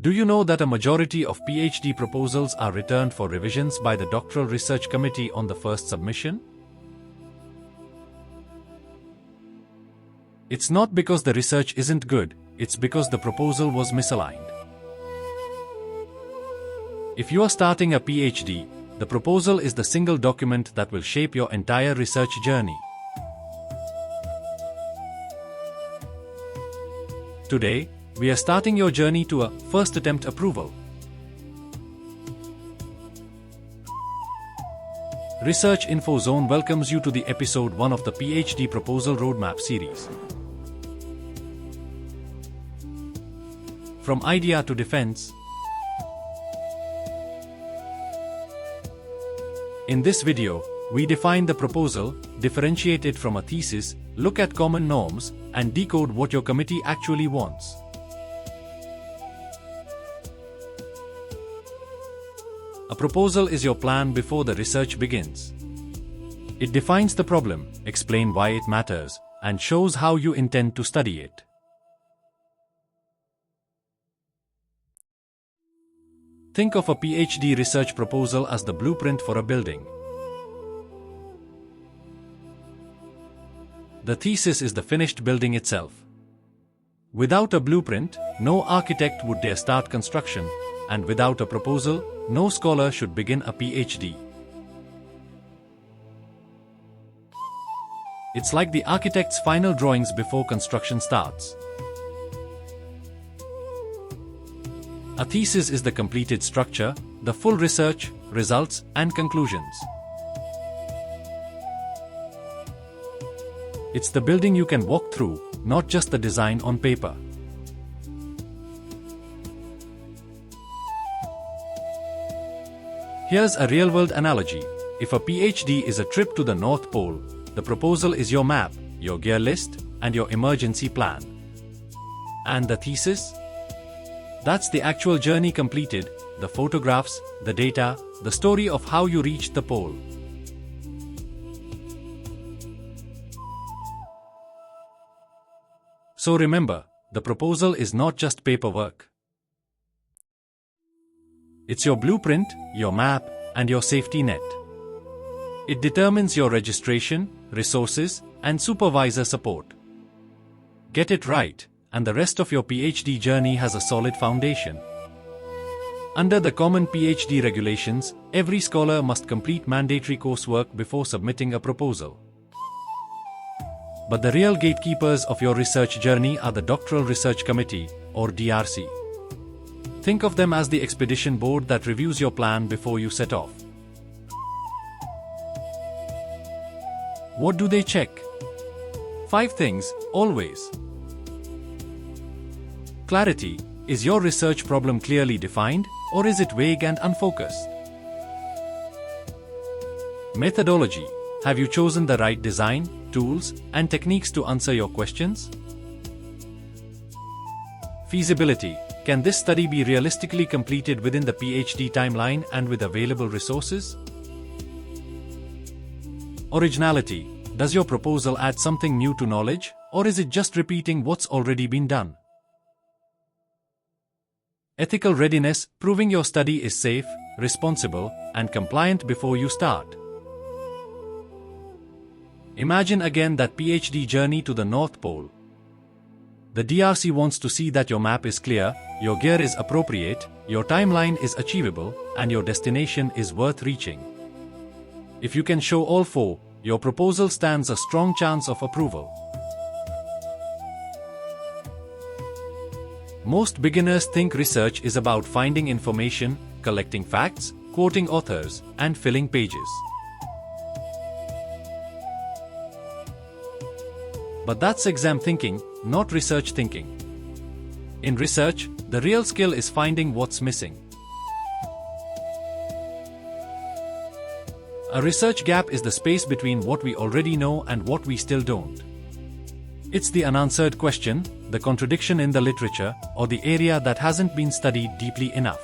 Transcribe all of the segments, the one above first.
Do you know that a majority of PhD proposals are returned for revisions by the Doctoral Research Committee on the first submission? It's not because the research isn't good, it's because the proposal was misaligned. If you are starting a PhD, the proposal is the single document that will shape your entire research journey. Today, we are starting your journey to a first attempt approval. ResearchInfoZone welcomes you to the episode 1 of the PhD Proposal Roadmap series. From idea to defense. In this video, we define the proposal, differentiate it from a thesis, look at common norms, and decode what your committee actually wants. A proposal is your plan before the research begins. It defines the problem, explains why it matters, and shows how you intend to study it. Think of a PhD research proposal as the blueprint for a building. The thesis is the finished building itself. Without a blueprint, no architect would dare start construction, and without a proposal, no scholar should begin a PhD. It's like the architect's final drawings before construction starts. A thesis is the completed structure, the full research, results, and conclusions. It's the building you can walk through, not just the design on paper. Here's a real-world analogy. If a PhD is a trip to the North Pole, the proposal is your map, your gear list, and your emergency plan. And the thesis? That's the actual journey completed, the photographs, the data, the story of how you reached the pole. So remember, the proposal is not just paperwork. It's your blueprint, your map, and your safety net. It determines your registration, resources, and supervisor support. Get it right, and the rest of your PhD journey has a solid foundation. Under the common PhD regulations, every scholar must complete mandatory coursework before submitting a proposal. But the real gatekeepers of your research journey are the Doctoral Research Committee, or DRC. Think of them as the expedition board that reviews your plan before you set off. What do they check? 5 things, always. Clarity. Is your research problem clearly defined, or is it vague and unfocused? Methodology. Have you chosen the right design, tools, and techniques to answer your questions? Feasibility. Can this study be realistically completed within the PhD timeline and with available resources? Originality. Does your proposal add something new to knowledge, or is it just repeating what's already been done? Ethical readiness. Proving your study is safe, responsible, and compliant before you start. Imagine again that PhD journey to the North Pole. The DRC wants to see that your map is clear, your gear is appropriate, your timeline is achievable, and your destination is worth reaching. If you can show all 4, your proposal stands a strong chance of approval. Most beginners think research is about finding information, collecting facts, quoting authors, and filling pages. But that's exam thinking, not research thinking. In research, the real skill is finding what's missing. A research gap is the space between what we already know and what we still don't. It's the unanswered question, the contradiction in the literature, or the area that hasn't been studied deeply enough.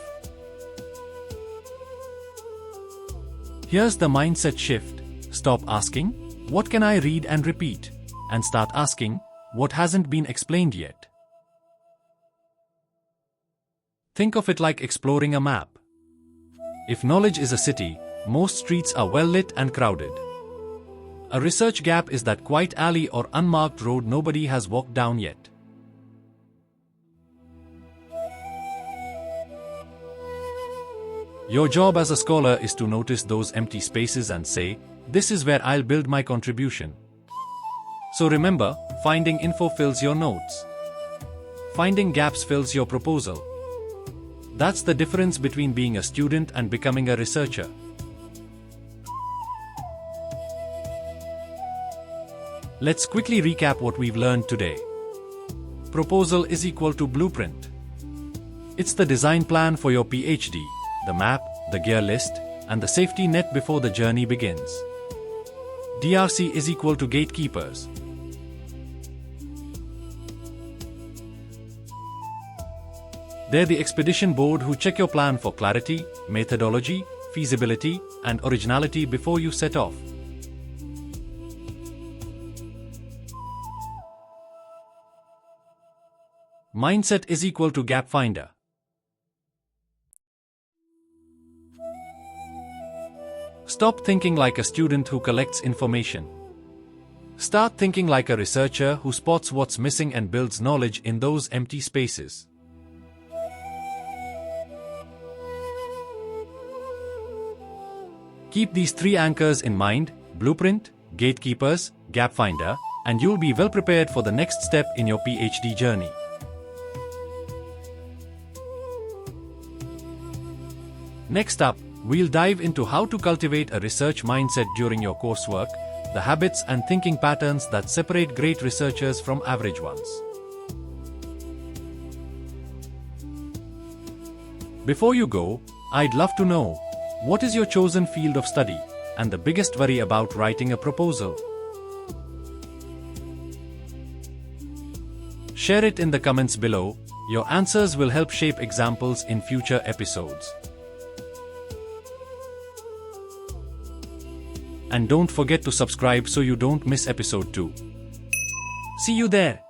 Here's the mindset shift. Stop asking, what can I read and repeat? And start asking, what hasn't been explained yet? Think of it like exploring a map. If knowledge is a city, most streets are well lit and crowded. A research gap is that quiet alley or unmarked road nobody has walked down yet. Your job as a scholar is to notice those empty spaces and say, "This is where I'll build my contribution." So remember, finding info fills your notes. Finding gaps fills your proposal. That's the difference between being a student and becoming a researcher. Let's quickly recap what we've learned today. Proposal is equal to blueprint. It's the design plan for your PhD, the map, the gear list, and the safety net before the journey begins. DRC is equal to gatekeepers. They're the expedition board who check your plan for clarity, methodology, feasibility, and originality before you set off. Mindset is equal to gap finder. Stop thinking like a student who collects information. Start thinking like a researcher who spots what's missing and builds knowledge in those empty spaces. Keep these three anchors in mind: blueprint, gatekeepers, gap finder, and you'll be well prepared for the next step in your PhD journey. Next up, we'll dive into how to cultivate a research mindset during your coursework, the habits and thinking patterns that separate great researchers from average ones. Before you go, I'd love to know, what is your chosen field of study, and the biggest worry about writing a proposal? Share it in the comments below. Your answers will help shape examples in future episodes. And don't forget to subscribe so you don't miss episode 2. See you there!